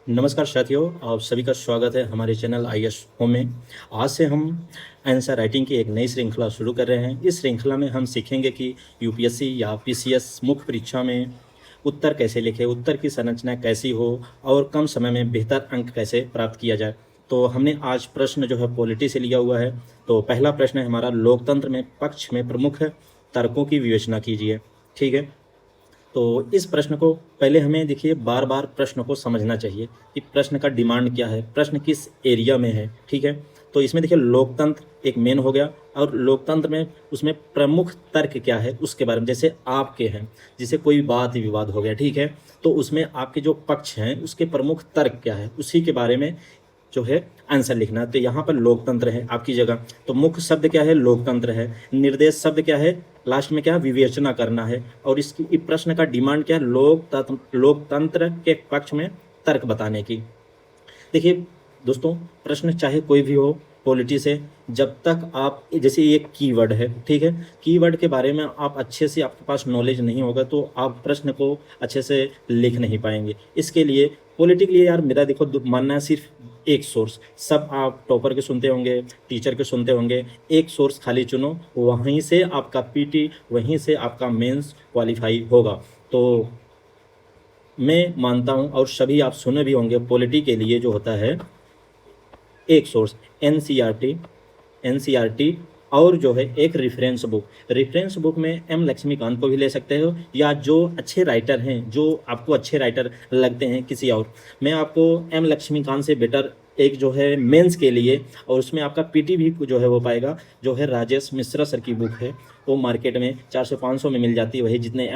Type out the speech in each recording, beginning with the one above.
नमस्कार साथियों, आप सभी का स्वागत है हमारे चैनल IAS होम में। आज से हम आंसर राइटिंग की एक नई श्रृंखला शुरू कर रहे हैं। इस श्रृंखला में हम सीखेंगे कि यूपीएससी या पीसीएस मुख्य परीक्षा में उत्तर कैसे लिखें, उत्तर की संरचना कैसी हो और कम समय में बेहतर अंक कैसे प्राप्त किया जाए। तो हमने आज प्रश्न जो है पॉलिटी से लिया हुआ है। तो पहला प्रश्न है हमारा, लोकतंत्र में पक्ष में प्रमुख तर्कों की विवेचना कीजिए। ठीक है, तो इस प्रश्न को पहले हमें देखिए बार बार प्रश्न को समझना चाहिए कि प्रश्न का डिमांड क्या है, प्रश्न किस एरिया में है। ठीक है, तो इसमें देखिए लोकतंत्र एक मेन हो गया और लोकतंत्र में उसमें प्रमुख तर्क क्या है उसके बारे में, जैसे आपके हैं, जैसे कोई बात विवाद हो गया, ठीक है, तो उसमें आपके जो पक्ष हैं उसके प्रमुख तर्क क्या है उसी के बारे में जो है आंसर लिखना। तो यहाँ पर लोकतंत्र है आपकी जगह, तो मुख्य शब्द क्या है, लोकतंत्र है। निर्देश शब्द क्या है, लास्ट में क्या, विवेचना करना है। और इसकी प्रश्न का डिमांड क्या है, लोकतंत्र के पक्ष में तर्क बताने की। देखिए दोस्तों, प्रश्न चाहे कोई भी हो पॉलिटी से, जब तक आप जैसे एक कीवर्ड है, ठीक है, कीवर्ड के बारे में आप अच्छे से, आपके पास नॉलेज नहीं होगा तो आप प्रश्न को अच्छे से लिख नहीं पाएंगे। इसके लिए पॉलिटी के लिए यार मेरा देखो मानना है सिर्फ एक सोर्स। सब आप टॉपर के सुनते होंगे, टीचर के सुनते होंगे, एक सोर्स खाली चुनो, वहीं से आपका पीटी, वहीं से आपका मेंस क्वालिफाई होगा। तो मैं मानता हूं और सभी आप सुने भी होंगे, पॉलिटी के लिए जो होता है एक सोर्स एनसीईआरटी और जो है एक रेफरेंस बुक में एम लक्ष्मीकांत को भी ले सकते हो, या जो अच्छे राइटर हैं, जो आपको अच्छे राइटर लगते हैं किसी और, मैं आपको एम लक्ष्मीकांत से बेटर एक जो है मेंस के लिए, और उसमें आपका पीटी भी जो है वो पाएगा, जो है राजेश मिश्रा सर की बुक है। वो मार्केट में 400-500 में मिल जाती है, वही जितने में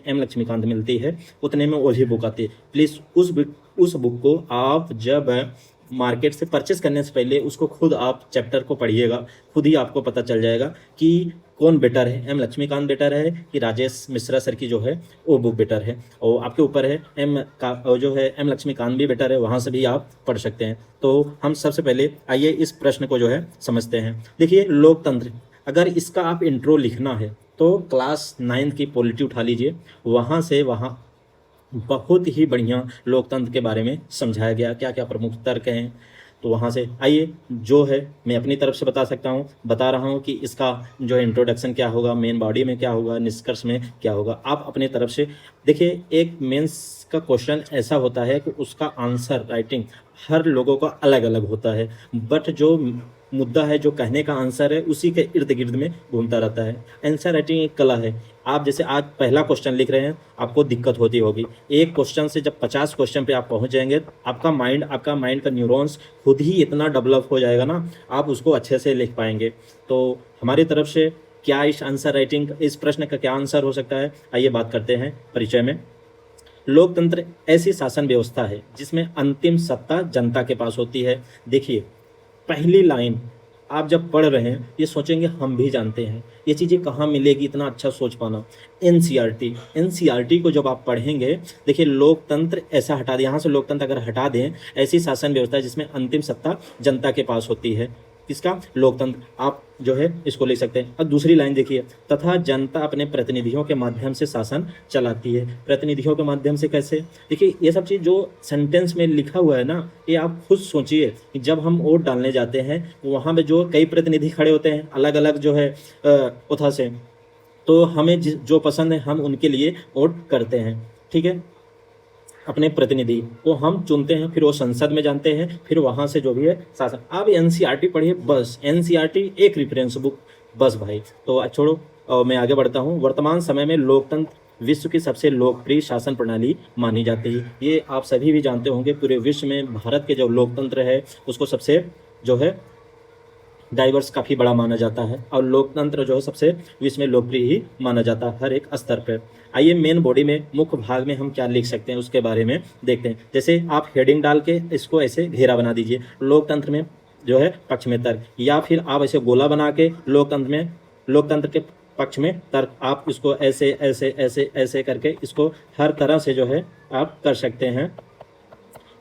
एम लक्ष्मीकांत मिलती है उतने में वही बुक आती है। प्लीज़ उस बुक को आप जब मार्केट से परचेस करने से पहले उसको खुद आप चैप्टर को पढ़िएगा, खुद ही आपको पता चल जाएगा कि कौन बेटर है, एम लक्ष्मीकांत बेटर है कि राजेश मिश्रा सर की जो है वो बुक बेटर है। और आपके ऊपर है, जो है एम लक्ष्मीकांत भी बेटर है, वहाँ से भी आप पढ़ सकते हैं। तो हम सबसे पहले आइए इस प्रश्न को जो है समझते हैं। देखिए लोकतंत्र, अगर इसका आप इंट्रो लिखना है तो क्लास 9 की पॉलिटी उठा लीजिए, वहाँ से वहाँ बहुत ही बढ़िया लोकतंत्र के बारे में समझाया गया, क्या क्या प्रमुख तर्क हैं। तो वहाँ से आइए, जो है मैं अपनी तरफ से बता रहा हूँ कि इसका जो इंट्रोडक्शन क्या होगा, मेन बॉडी में क्या होगा, निष्कर्ष में क्या होगा, आप अपनी तरफ से देखिए। एक मेंस का क्वेश्चन ऐसा होता है कि उसका आंसर राइटिंग हर लोगों का अलग अलग होता है, बट जो मुद्दा है, जो कहने का आंसर है, उसी के इर्द गिर्द में घूमता रहता है। आंसर राइटिंग एक कला है। आप जैसे आज पहला क्वेश्चन लिख रहे हैं, आपको दिक्कत होती होगी, एक क्वेश्चन से जब 50 क्वेश्चन पे आप पहुंच जाएंगे, आपका माइंड का न्यूरॉन्स खुद ही इतना डेवलप हो जाएगा ना, आप उसको अच्छे से लिख पाएंगे। तो हमारी तरफ से क्या इस आंसर राइटिंग, इस प्रश्न का क्या आंसर हो सकता है, आइए बात करते हैं परिचय में। लोकतंत्र ऐसी शासन व्यवस्था है जिसमें अंतिम सत्ता जनता के पास होती है। देखिए पहली लाइन आप जब पढ़ रहे हैं, ये सोचेंगे हम भी जानते हैं, ये चीज़ें कहाँ मिलेगी, इतना अच्छा सोच पाना। एनसीईआरटी को जब आप पढ़ेंगे, देखिए लोकतंत्र ऐसा हटा दें, यहाँ से लोकतंत्र अगर हटा दें, ऐसी शासन व्यवस्था है जिसमें अंतिम सत्ता जनता के पास होती है। किसका, लोकतंत्र, आप जो है इसको ले सकते हैं। और दूसरी लाइन देखिए, तथा जनता अपने प्रतिनिधियों के माध्यम से शासन चलाती है। प्रतिनिधियों के माध्यम से कैसे, देखिए ये सब चीज़ जो सेंटेंस में लिखा हुआ है ना, ये आप खुद सोचिए कि जब हम वोट डालने जाते हैं वहाँ पे जो कई प्रतिनिधि खड़े होते हैं अलग अलग जो है उठा से, तो हमें जो पसंद है हम उनके लिए वोट करते हैं। ठीक है, अपने प्रतिनिधि को हम चुनते हैं, फिर वो संसद में जानते हैं, फिर वहाँ से जो भी है शासन। आप एनसीईआरटी पढ़िए बस, एनसीईआरटी एक रेफरेंस बुक बस भाई। तो छोड़ो, मैं आगे बढ़ता हूँ। वर्तमान समय में लोकतंत्र विश्व की सबसे लोकप्रिय शासन प्रणाली मानी जाती है। ये आप सभी भी जानते होंगे, पूरे विश्व में भारत के जो लोकतंत्र है उसको सबसे जो है डाइवर्स काफ़ी बड़ा माना जाता है, और लोकतंत्र जो है सबसे विश्व में लोकप्रिय ही माना जाता है हर एक स्तर पर। आइए मेन बॉडी में, मुख्य भाग में हम क्या लिख सकते हैं उसके बारे में देखते हैं। जैसे आप हेडिंग डाल के इसको ऐसे घेरा बना दीजिए, लोकतंत्र में जो है पक्ष में तर्क, या फिर आप ऐसे गोला बना के लोकतंत्र के पक्ष में तर्क, आप इसको ऐसे ऐसे ऐसे ऐसे करके इसको हर तरह से जो है आप कर सकते हैं।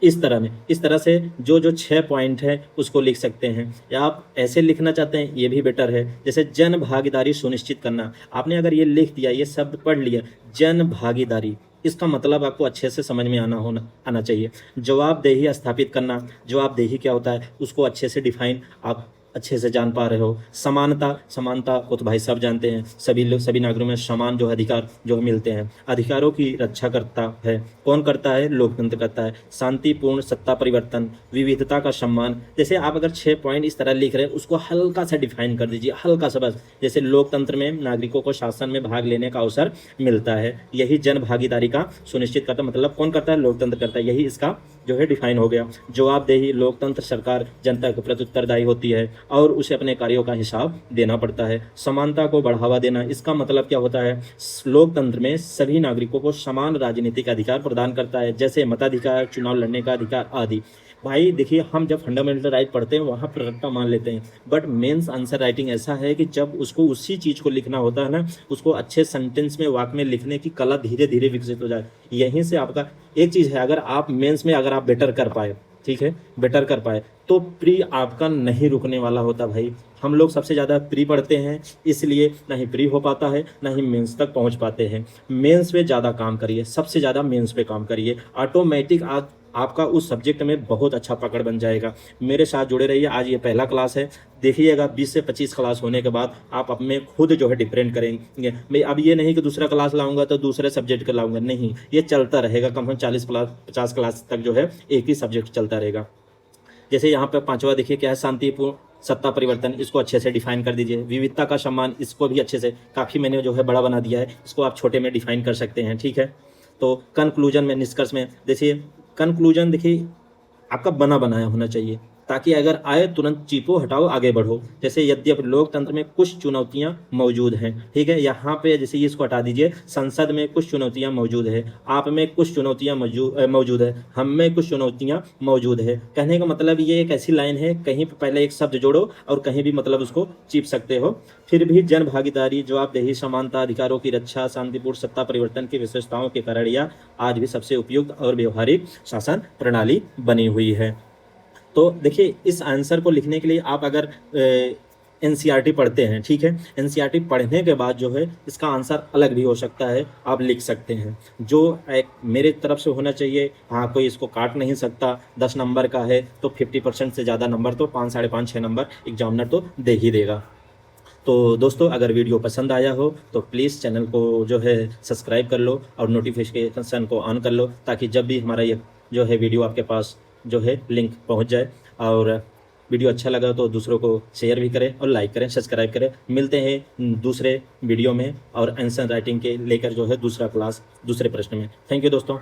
इस तरह से जो जो 6 पॉइंट है उसको लिख सकते हैं, या आप ऐसे लिखना चाहते हैं ये भी बेटर है। जैसे जन भागीदारी सुनिश्चित करना, आपने अगर ये लिख दिया, ये शब्द पढ़ लिया, जन भागीदारी, इसका मतलब आपको अच्छे से समझ में आना चाहिए। जवाबदेही स्थापित करना, जवाबदेही क्या होता है उसको अच्छे से डिफाइन आप अच्छे से जान पा रहे हो। समानता, समानता को तो भाई सब जानते हैं, सभी लोग, सभी नागरिकों में समान जो अधिकार जो मिलते हैं। अधिकारों की रक्षा करता है, कौन करता है? लोकतंत्र करता है। शांतिपूर्ण सत्ता परिवर्तन, विविधता का सम्मान। जैसे आप अगर 6 पॉइंट इस तरह लिख रहे हैं उसको हल्का सा डिफाइन कर दीजिए, हल्का सा बस। जैसे लोकतंत्र में नागरिकों को शासन में भाग लेने का अवसर मिलता है, यही जन भागीदारी का सुनिश्चित करता, मतलब कौन करता है? लोकतंत्र करता है, यही इसका जो है डिफाइन हो गया। जवाबदेही, लोकतंत्र सरकार जनता के प्रति उत्तरदायी होती है और उसे अपने कार्यों का हिसाब देना पड़ता है। समानता को बढ़ावा देना, इसका मतलब क्या होता है? लोकतंत्र में सभी नागरिकों को समान राजनीतिक अधिकार प्रदान करता है, जैसे मताधिकार, चुनाव लड़ने का अधिकार आदि। भाई देखिए, हम जब फंडामेंटल राइट पढ़ते हैं वहाँ पर रट्टा मान लेते हैं, बट मेंस आंसर राइटिंग ऐसा है कि जब उसको उसी चीज़ को लिखना होता है ना, उसको अच्छे सेंटेंस में, वाक्य में लिखने की कला धीरे धीरे विकसित हो जाए। यहीं से आपका एक चीज़ है, अगर आप मेंस में अगर आप बेटर कर पाए, ठीक है, बेटर कर पाए, तो प्री आपका नहीं रुकने वाला होता भाई। हम लोग सबसे ज़्यादा प्री पढ़ते हैं, इसलिए ना ही प्री हो पाता है ना ही मेंस तक पहुंच पाते हैं। मेंस पे ज़्यादा काम करिए, सबसे ज़्यादा मेंस पे काम करिए, ऑटोमेटिक आपका उस सब्जेक्ट में बहुत अच्छा पकड़ बन जाएगा। मेरे साथ जुड़े रहिए। आज ये पहला क्लास है, देखिएगा 20 से 25 क्लास होने के बाद आप अपने खुद जो है डिफरेंट करेंगे। मैं अब ये नहीं कि दूसरा क्लास लाऊंगा तो दूसरे सब्जेक्ट का लाऊंगा, नहीं, ये चलता रहेगा। कम से कम 40 क्लास 50 क्लास तक जो है एक ही सब्जेक्ट चलता रहेगा। जैसे यहाँ पे 5वां देखिए क्या है? शांतिपूर्ण सत्ता परिवर्तन, इसको अच्छे से डिफाइन कर दीजिए। विविधता का सम्मान, इसको भी अच्छे से, काफ़ी मैंने जो है बड़ा बना दिया है, इसको आप छोटे में डिफाइन कर सकते हैं, ठीक है। तो कंक्लूजन में, निष्कर्ष में देखिए, कंक्लूजन देखिए आपका बना बनाया होना चाहिए, ताकि अगर आए तुरंत चीपो, हटाओ, आगे बढ़ो। जैसे यद्यपि लोकतंत्र में कुछ चुनौतियां मौजूद हैं, ठीक है, यहाँ पे जैसे इसको हटा दीजिए, संसद में कुछ चुनौतियां मौजूद है, आप में कुछ चुनौतियां मौजूद है, हम में कुछ चुनौतियां मौजूद है। कहने का मतलब ये एक ऐसी लाइन है, कहीं पर पहले एक शब्द जोड़ो और कहीं भी मतलब उसको चीप सकते हो। फिर भी जन भागीदारी, जवाबदेही, समानता, अधिकारों की रक्षा, शांतिपूर्ण सत्ता परिवर्तन की विशेषताओं के कारण यह आज भी सबसे उपयुक्त और व्यवहारिक शासन प्रणाली बनी हुई है। तो देखिए, इस आंसर को लिखने के लिए आप अगर एनसीईआरटी पढ़ते हैं, ठीक है, एनसीईआरटी पढ़ने के बाद जो है इसका आंसर अलग भी हो सकता है, आप लिख सकते हैं। जो एक मेरे तरफ से होना चाहिए, हाँ, कोई इसको काट नहीं सकता। 10 नंबर का है तो 50% से ज़्यादा नंबर तो 5, 5.5, 6 नंबर एग्जामिनर तो दे ही देगा। तो दोस्तों, अगर वीडियो पसंद आया हो तो प्लीज़ चैनल को जो है सब्सक्राइब कर लो और नोटिफिकेशन को ऑन कर लो, ताकि जब भी हमारा ये जो है वीडियो आपके पास जो है लिंक पहुंच जाए। और वीडियो अच्छा लगा तो दूसरों को शेयर भी करें और लाइक करें, सब्सक्राइब करें। मिलते हैं दूसरे वीडियो में और आंसर राइटिंग के लेकर जो है दूसरा क्लास, दूसरे प्रश्न में। थैंक यू दोस्तों।